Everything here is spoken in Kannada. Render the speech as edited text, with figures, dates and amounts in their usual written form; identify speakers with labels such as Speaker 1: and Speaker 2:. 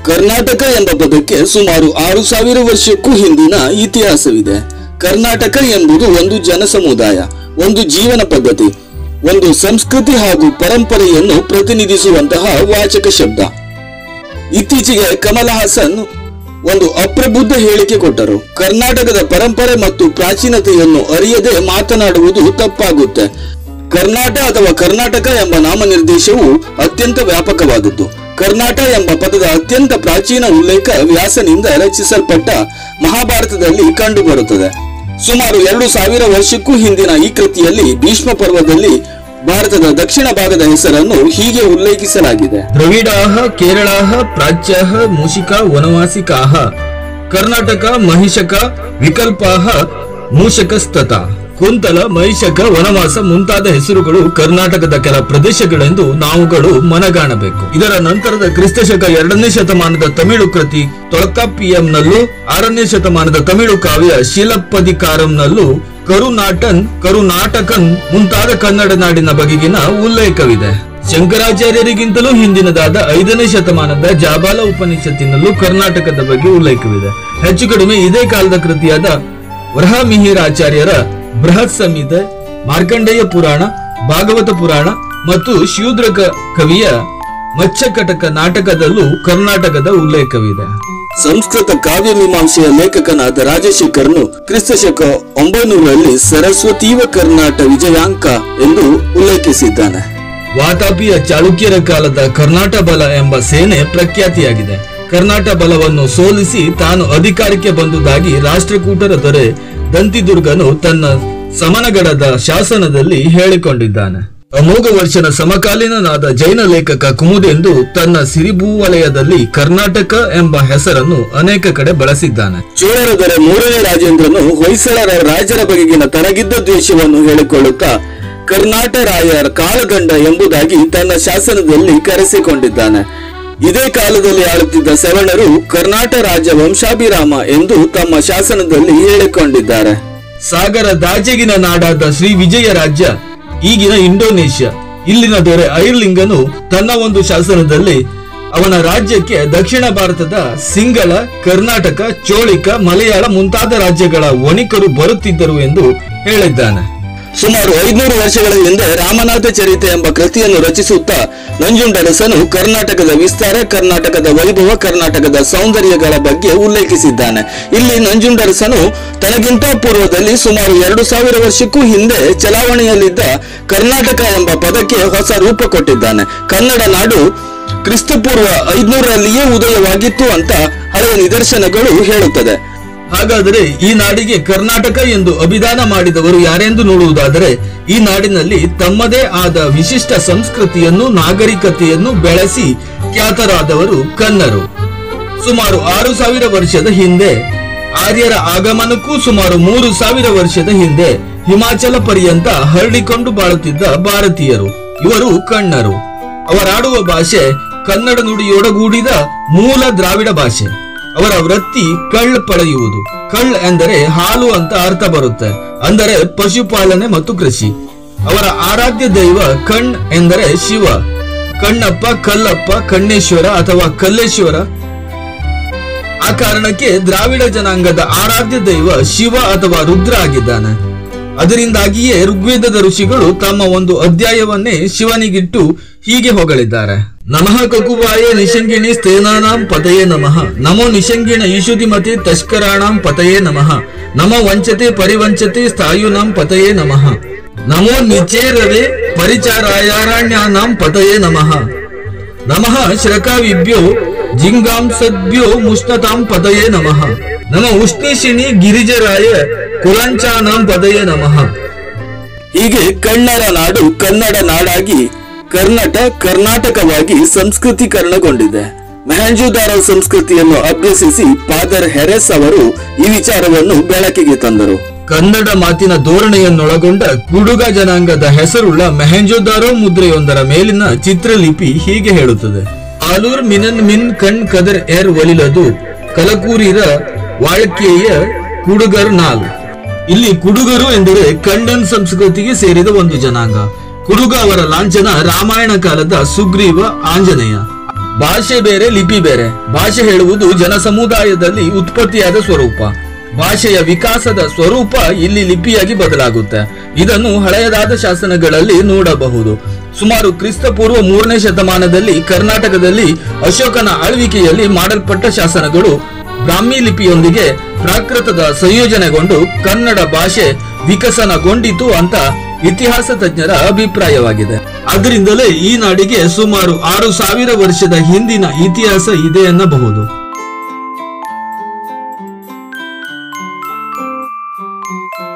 Speaker 1: ಕರ್ನಾಟಕ ಎಂಬ ಪದಕ್ಕೆ ಸುಮಾರು 6000 ವರ್ಷಕ್ಕೂ ಹಿಂದಿನ ಇತಿಹಾಸವಿದೆ. ಕರ್ನಾಟಕ ಎಂಬುದು ಒಂದು ಜನಸಮುದಾಯ, ಒಂದು ಜೀವನ ಪದ್ಧತಿ, ಒಂದು ಸಂಸ್ಕೃತಿ ಹಾಗೂ ಪರಂಪರೆಯನ್ನು ಪ್ರತಿನಿಧಿಸುವಂತಹ ವಾಚಕ ಶಬ್ದ. ಇತ್ತೀಚೆಗೆ ಕಮಲ್ ಹಾಸನ್ ಒಂದು ಅಪ್ರಬುದ್ಧ ಹೇಳಿಕೆ ಕೊಟ್ಟರು. ಕರ್ನಾಟಕದ ಪರಂಪರೆ ಮತ್ತು ಪ್ರಾಚೀನತೆಯನ್ನು ಅರಿಯದೆ ಮಾತನಾಡುವುದು ತಪ್ಪಾಗುತ್ತೆ. ಕರ್ನಾಟ ಅಥವಾ ಕರ್ನಾಟಕ ಎಂಬ ನಾಮನಿರ್ದೇಶವು ಅತ್ಯಂತ ವ್ಯಾಪಕವಾದದ್ದು. ಕರ್ನಾಟ ಎಂಬ ಪದದ ಅತ್ಯಂತ ಪ್ರಾಚೀನ ಉಲ್ಲೇಖ ವ್ಯಾಸನಿಂದ ರಚಿಸಲ್ಪಟ್ಟ ಮಹಾಭಾರತದಲ್ಲಿ ಕಂಡುಬರುತ್ತದೆ. ಸುಮಾರು 2000 ವರ್ಷಕ್ಕೂ ಹಿಂದಿನ ಈ ಕೃತಿಯಲ್ಲಿ ಭೀಷ್ಮ ಪರ್ವದಲ್ಲಿ ಭಾರತದ ದಕ್ಷಿಣ ಭಾಗದ ಹೆಸರನ್ನು ಹೀಗೆ ಉಲ್ಲೇಖಿಸಲಾಗಿದೆ. ದ್ರವಿಡಾಹ ಕೇರಳಾಹ ಪ್ರಾಚ್ಯಾಹ ಮೂಷಿಕಾ ವನವಾಸಿಕಾಹ ಕರ್ನಾಟಕ ಮಹಿಷಕ ವಿಕಲ್ಪಾಹ ಮೂಷಕಸ್ತತ. ಕುಂತಲ, ಮಹಿಷಕ, ವನವಾಸ ಮುಂತಾದ ಹೆಸರುಗಳು ಕರ್ನಾಟಕದ ಕೆಲ ಪ್ರದೇಶಗಳೆಂದು ನಾವುಗಳು ಮನಗಾಣಬೇಕು. ಇದರ ನಂತರದ ಕ್ರಿಸ್ತಶಕ 2ನೇ ಶತಮಾನದ ತಮಿಳು ಕೃತಿ ತೊಳಕಾಪಿಯಂನಲ್ಲೂ 6ನೇ ಶತಮಾನದ ತಮಿಳು ಕಾವ್ಯ ಶಿಲಪ್ಪದಿಕಾರಂನಲ್ಲೂ ಕರುನಾಟನ್, ಕರುನಾಟಕನ್ ಮುಂತಾದ ಕನ್ನಡ ನಾಡಿನ ಬಗೆಗಿನ ಉಲ್ಲೇಖವಿದೆ. ಶಂಕರಾಚಾರ್ಯರಿಗಿಂತಲೂ ಹಿಂದಿನದಾದ 5ನೇ ಶತಮಾನದ ಜಾಬಾಲ ಉಪನಿಷತ್ತಿನಲ್ಲೂ ಕರ್ನಾಟಕದ ಬಗ್ಗೆ ಉಲ್ಲೇಖವಿದೆ. ಹೆಚ್ಚು ಕಡಿಮೆ ಇದೇ ಕಾಲದ ಕೃತಿಯಾದ ವರಹಮಿಹಿರಾಚಾರ್ಯರ ಬೃಹತ್ ಸಂಹಿತೆ, ಮಾರ್ಕಂಡೇಯ ಪುರಾಣ, ಭಾಗವತ ಪುರಾಣ ಮತ್ತು ಶೂದ್ರಕ ಕವಿಯ ಮಚ್ಚಕಟಕ ನಾಟಕದಲ್ಲೂ ಕರ್ನಾಟಕದ ಉಲ್ಲೇಖವಿದೆ. ಸಂಸ್ಕೃತ ಕಾವ್ಯ ಮೀಮಾಂಸೆಯ ಲೇಖಕನಾದ ರಾಜಶೇಖರನು ಕ್ರಿಸ್ತಶಕ 900ರಲ್ಲಿ ಸರಸ್ವತೀವ ಕರ್ನಾಟ ವಿಜಯಾಂಕ ಎಂದು ಉಲ್ಲೇಖಿಸಿದ್ದಾನೆ. ವಾತಾಪಿಯ ಚಾಳುಕ್ಯರ ಕಾಲದ ಕರ್ನಾಟ ಬಲ ಎಂಬ ಸೇನೆ ಪ್ರಖ್ಯಾತಿಯಾಗಿದೆ. ಕರ್ನಾಟ ಬಲವನ್ನು ಸೋಲಿಸಿ ತಾನು ಅಧಿಕಾರಕ್ಕೆ ಬಂದುದಾಗಿ ರಾಷ್ಟ್ರಕೂಟರ ದೊರೆ ದಂತಿದುರ್ಗನು ತನ್ನ ಸಮನಗಡದ ಶಾಸನದಲ್ಲಿ ಹೇಳಿಕೊಂಡಿದ್ದಾನೆ. ಅಮೋಘ ವರ್ಷನ ಸಮಕಾಲೀನನಾದ ಜೈನ ಲೇಖಕ ಕುಮುದೆಂದು ತನ್ನ ಸಿರಿಭೂವಲಯದಲ್ಲಿ ಕರ್ನಾಟಕ ಎಂಬ ಹೆಸರನ್ನು ಅನೇಕ ಕಡೆ ಬಳಸಿದ್ದಾನೆ. ಚೋಳರ ದೊರೆ 3ನೇ ರಾಜೇಂದ್ರನು ಹೊಯ್ಸಳರ ರಾಜರ ಬಗೆಗಿನ ತನಗಿದ್ದ ದ್ವೇಷವನ್ನು ಹೇಳಿಕೊಳ್ಳುತ್ತಾ ಕರ್ನಾಟ ರಾಯರ ಕಾಳಗಂಡ ಎಂಬುದಾಗಿ ತನ್ನ ಶಾಸನದಲ್ಲಿ ಕರೆಸಿಕೊಂಡಿದ್ದಾನೆ. ಇದೇ ಕಾಲದಲ್ಲಿ ಆಳುತ್ತಿದ್ದ ಸವಣರು ಕರ್ನಾಟ ರಾಜ ವಂಶಾಭಿರಾಮ ಎಂದು ತಮ್ಮ ಶಾಸನದಲ್ಲಿ ಹೇಳಿಕೊಂಡಿದ್ದಾರೆ. ಸಾಗರ ದಾಚೆಗಿನ ನಾಡಾದ ಶ್ರೀ ವಿಜಯ ರಾಜ್ಯ ಈಗಿನ ಇಂಡೋನೇಷ್ಯಾ. ಇಲ್ಲಿನ ದೊರೆ ಐರ್ಲಿಂಗನು ತನ್ನ ಒಂದು ಶಾಸನದಲ್ಲಿ ಅವನ ರಾಜ್ಯಕ್ಕೆ ದಕ್ಷಿಣ ಭಾರತದ ಸಿಂಗಳ, ಕರ್ನಾಟಕ, ಚೋಳಿಕ, ಮಲಯಾಳ ಮುಂತಾದ ರಾಜ್ಯಗಳ ವಣಿಕರು ಬರುತ್ತಿದ್ದರು ಎಂದು ಹೇಳಿದ್ದಾನೆ. ಸುಮಾರು 500 ವರ್ಷಗಳ ಹಿಂದೆ ರಾಮನಾಥ ಚರಿತೆ ಎಂಬ ಕೃತಿಯನ್ನು ರಚಿಸುತ್ತಾ ನಂಜುಂಡರಸನು ಕರ್ನಾಟಕದ ವಿಸ್ತಾರ, ಕರ್ನಾಟಕದ ವೈಭವ, ಕರ್ನಾಟಕದ ಸೌಂದರ್ಯಗಳ ಬಗ್ಗೆ ಉಲ್ಲೇಖಿಸಿದ್ದಾನೆ. ಇಲ್ಲಿ ನಂಜುಂಡರಸನು ತನಗಿಂತ ಪೂರ್ವದಲ್ಲಿ ಸುಮಾರು 2000 ವರ್ಷಕ್ಕೂ ಹಿಂದೆ ಚಲಾವಣೆಯಲ್ಲಿದ್ದ ಕರ್ನಾಟಕ ಎಂಬ ಪದಕ್ಕೆ ಹೊಸ ರೂಪ ಕೊಟ್ಟಿದ್ದಾನೆ. ಕನ್ನಡ ನಾಡು ಕ್ರಿಸ್ತಪೂರ್ವ 500ರಲ್ಲಿಯೇ ಉದಯವಾಗಿತ್ತು ಅಂತ ಹಳೆಯ ನಿದರ್ಶನಗಳು ಹೇಳುತ್ತದೆ. ಹಾಗಾದರೆ ಈ ನಾಡಿಗೆ ಕರ್ನಾಟಕ ಎಂದು ಅಭಿದಾನ ಮಾಡಿದವರು ಯಾರೆಂದು ನೋಡುವುದಾದರೆ, ಈ ನಾಡಿನಲ್ಲಿ ತಮ್ಮದೇ ಆದ ವಿಶಿಷ್ಟ ಸಂಸ್ಕೃತಿಯನ್ನು, ನಾಗರಿಕತೆಯನ್ನು ಬೆಳೆಸಿ ಖ್ಯಾತರಾದವರು ಕನ್ನರು. ಸುಮಾರು 6000 ವರ್ಷದ ಹಿಂದೆ ಆರ್ಯರ ಆಗಮನಕ್ಕೂ ಸುಮಾರು 3000 ವರ್ಷದ ಹಿಂದೆ ಹಿಮಾಚಲ ಪರ್ಯಂತ ಹರಡಿಕೊಂಡು ಬಾಳುತ್ತಿದ್ದ ಭಾರತೀಯರು ಇವರು ಕನ್ನರು. ಅವರಾಡುವ ಭಾಷೆ ಕನ್ನಡ ನುಡಿಯೊಡಗೂಡಿದ ಮೂಲ ದ್ರಾವಿಡ ಭಾಷೆ. ಅವರ ವೃತ್ತಿ ಕಳ್ಳ ಪಡೆಯುವುದು. ಕಳ್ಳ ಎಂದರೆ ಹಾಲು ಅಂತ ಅರ್ಥ ಬರುತ್ತೆ, ಅಂದರೆ ಪಶುಪಾಲನೆ ಮತ್ತು ಕೃಷಿ. ಅವರ ಆರಾಧ್ಯ ದೈವ ಕಣ್ ಎಂದರೆ ಶಿವ. ಕಣ್ಣಪ್ಪ, ಕಲ್ಲಪ್ಪ, ಕಣ್ಣೇಶ್ವರ ಅಥವಾ ಕಲ್ಲೇಶ್ವರ. ಆ ಕಾರಣಕ್ಕೆ ದ್ರಾವಿಡ ಜನಾಂಗದ ಆರಾಧ್ಯ ದೈವ ಶಿವ ಅಥವಾ ರುದ್ರ ಆಗಿದ್ದಾನೆ. ಅದರಿಂದಾಗಿಯೇ ಋಗ್ವೇದದ ಋಷಿಗಳು ತಮ್ಮ ಒಂದು ಅಧ್ಯಾಯವನ್ನೇ ಶಿವನಿಗಿಟ್ಟು ಹೀಗೆ ಹೊಗಳಿದ್ದಾರೆ. ನಮಃ ಕಕುವಾಯ ನಿಶಂಗಿಣಿ ಸ್ಥೇನಾನಾಂ ಪತಯೇ ನಮಃ. ನಮೋ ನಿಶಂಗಿಣ ಈಶುದಿಮತಿ ತಸ್ಕರಾಣಾಂ ಪತಯೇ ನಮಃ. ನಮೋ ವಂಚತೆ ಪರಿವಂಚತೆ ಸ್ಥಾಯುನಾಂ ಪತಯೇ ನಮಃ. ನಮೋ ನಿಚೇರವೇ ಪರಿಚಾರಾಯಾರಣ್ಯಾನಾಂ ಪತಯೇ ನಮಃ. ನಮಃ ಶ್ರಕಾವಿಭ್ಯೋ ಜಿಂಗಾಂಸದ್ಭ್ಯೋ ಮುಷ್ಣತಾಂ ಪತಯೇ ನಮಃ. ನಮ ಉಷ್ಣಿಶಿನಿ ಗಿರಿಜರಾಯ ಕುಲಾಂಚಾನಾಂ ಪತಯೇ ನಮಃ. ಹೀಗೆ ಕನ್ನಡ ನಾಡು ಕನ್ನಡ ನಾಡಾಗಿ ಕರ್ನಾಟಕವಾಗಿ ಸಂಸ್ಕೃತೀಕರಣಗೊಂಡಿದೆ. ಮೆಹಂಜೋದಾರೋ ಸಂಸ್ಕೃತಿಯನ್ನು ಅಭ್ಯಸಿಸಿ ಫಾದರ್ ಹೆರೆಸ್ ಅವರು ಈ ವಿಚಾರವನ್ನು ಬೆಳಕಿಗೆ ತಂದರು. ಕನ್ನಡ ಮಾತಿನ ಧೋರಣೆಯನ್ನೊಳಗೊಂಡ ಕುಡುಗ ಜನಾಂಗದ ಹೆಸರುಳ್ಳ ಮೆಹಂಜೋದಾರೋ ಮುದ್ರೆಯೊಂದರ ಮೇಲಿನ ಚಿತ್ರಲಿಪಿ ಹೀಗೆ ಹೇಳುತ್ತದೆ. ಆಲೂರ್ ಮಿನನ್ ಮಿನ್ ಕಣ್ ಕದರ್ ಏರ್ ಒಲಿಲದು ಕಲಕೂರಿರ ವಾಳ್ಕೆಯ ಕುಡುಗರ್ ನಾಲ್. ಇಲ್ಲಿ ಕುಡುಗರು ಎಂದರೆ ಕಂಡನ್ ಸಂಸ್ಕೃತಿಗೆ ಸೇರಿದ ಒಂದು ಜನಾಂಗ. ಕುಡುಗ ಅವರ ಲಾಂಛನ ರಾಮಾಯಣ ಕಾಲದ ಸುಗ್ರೀವ, ಆಂಜನೇಯ. ಭಾಷೆ ಬೇರೆ, ಲಿಪಿ ಬೇರೆ. ಭಾಷೆ ಹೇಳುವುದು ಜನಸಮುದಾಯದಲ್ಲಿ ಉತ್ಪತ್ತಿಯಾದ ಸ್ವರೂಪ. ಭಾಷೆಯ ವಿಕಾಸದ ಸ್ವರೂಪ ಇಲ್ಲಿ ಲಿಪಿಯಾಗಿ ಬದಲಾಗುತ್ತೆ. ಇದನ್ನು ಹಳೆಯದಾದ ಶಾಸನಗಳಲ್ಲಿ ನೋಡಬಹುದು. ಸುಮಾರು ಕ್ರಿಸ್ತಪೂರ್ವ 3ನೇ ಶತಮಾನದಲ್ಲಿ ಕರ್ನಾಟಕದಲ್ಲಿ ಅಶೋಕನ ಆಳ್ವಿಕೆಯಲ್ಲಿ ಮಾಡಲ್ಪಟ್ಟ ಶಾಸನಗಳು ಬ್ರಾಹ್ಮಿ ಲಿಪಿಯೊಂದಿಗೆ ಪ್ರಾಕೃತದ ಸಂಯೋಜನೆಗೊಂಡು ಕನ್ನಡ ಭಾಷೆ ವಿಕಸನಗೊಂಡಿತು ಅಂತ ಇತಿಹಾಸ ತಜ್ಞರ ಅಭಿಪ್ರಾಯವಾಗಿದೆ. ಅದರಿಂದಲೇ ಈ ನಾಡಿಗೆ ಸುಮಾರು 6000 ವರ್ಷದ ಹಿಂದಿನ ಇತಿಹಾಸ ಇದೆ ಎನ್ನಬಹುದು.